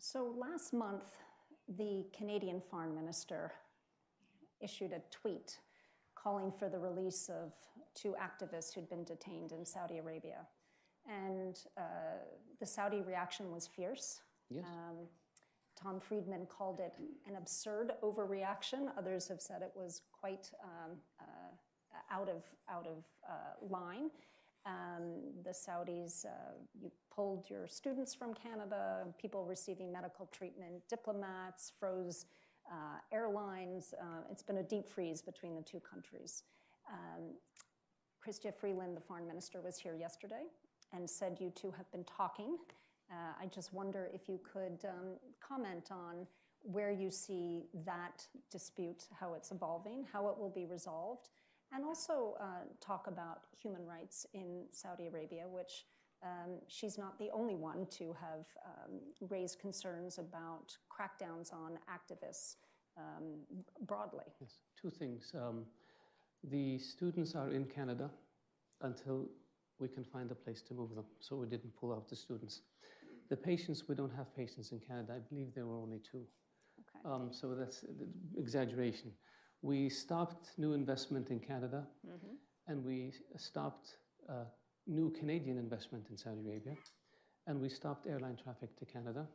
So last month, the Canadian Foreign Minister issued a tweet calling for the release of two activists who'd been detained in Saudi Arabia. And the Saudi reaction was fierce. Yes. Tom Friedman called it an absurd overreaction. Others have said it was quite out of line. The Saudis, you pulled your students from Canada, people receiving medical treatment, diplomats, froze airlines. It's been a deep freeze between the two countries. Chrystia Freeland, the foreign minister, was here yesterday and said you two have been talking. I just wonder if you could comment on where you see that dispute, how it's evolving, how it will be resolved, and also talk about human rights in Saudi Arabia, which she's not the only one to have raised concerns about crackdowns on activists broadly. Yes, two things. The students are in Canada until we can find a place to move them, so we didn't pull out the students. The patients, we don't have patients in Canada. I believe there were only two. Okay. So that's exaggeration. We stopped new investment in Canada, and we stopped new Canadian investment in Saudi Arabia, and we stopped airline traffic to Canada,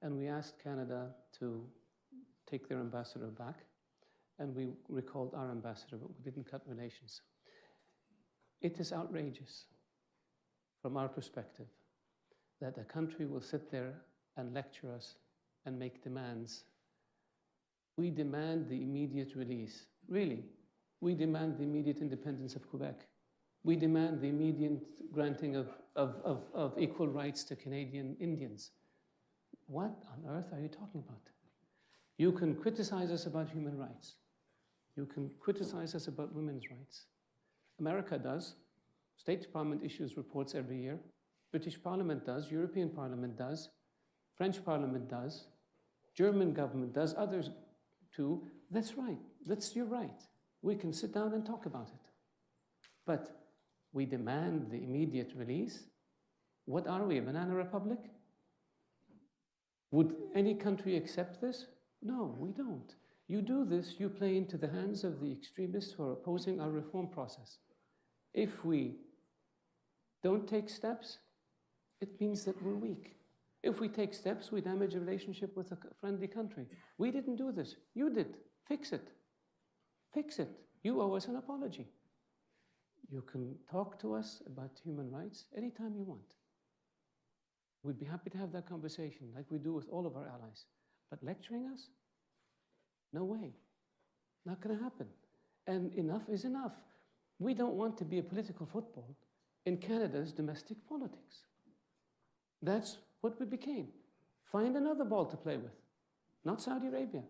and we asked Canada to take their ambassador back, and we recalled our ambassador, but we didn't cut relations. It is outrageous, from our perspective, that a country will sit there and lecture us and make demands. We demand the immediate release. Really, we demand the immediate independence of Quebec. We demand the immediate granting of equal rights to Canadian Indians. What on earth are you talking about? You can criticize us about human rights. You can criticize us about women's rights. America does. State Department issues reports every year. British Parliament does. European Parliament does. French Parliament does. German government does. Others too. That's right. That's your right. We can sit down and talk about it. But we demand the immediate release. What are we, a banana republic? Would any country accept this? No, we don't. You do this, you play into the hands of the extremists who are opposing our reform process. If we don't take steps, it means that we're weak. If we take steps, we damage a relationship with a friendly country. We didn't do this. You did. Fix it. Fix it. You owe us an apology. You can talk to us about human rights anytime you want. We'd be happy to have that conversation like we do with all of our allies. But lecturing us? No way. Not going to happen. And enough is enough. We don't want to be a political football in Canada's domestic politics. That's what we became. Find another ball to play with, not Saudi Arabia.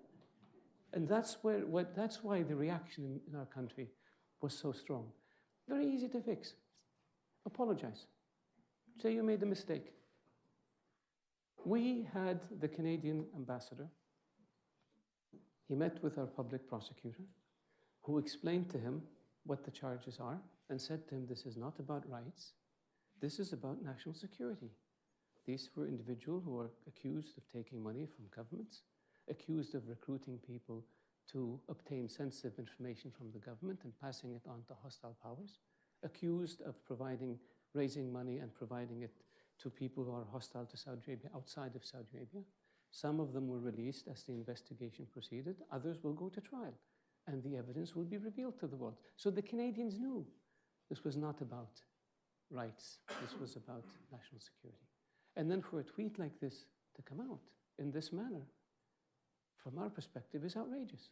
And that's why the reaction in our country was so strong. Very easy to fix. Apologize. Say you made a mistake. We had the Canadian ambassador. He met with our public prosecutor, who explained to him what the charges are and said to him, this is not about rights. This is about national security. These were individuals who are accused of taking money from governments, accused of recruiting people to obtain sensitive information from the government and passing it on to hostile powers, accused of raising money and providing it to people who are hostile to Saudi Arabia outside of Saudi Arabia. Some of them were released as the investigation proceeded. Others will go to trial, and the evidence will be revealed to the world. So the Canadians knew this was not about rights. This was about national security. And then for a tweet like this to come out in this manner, from our perspective, is outrageous.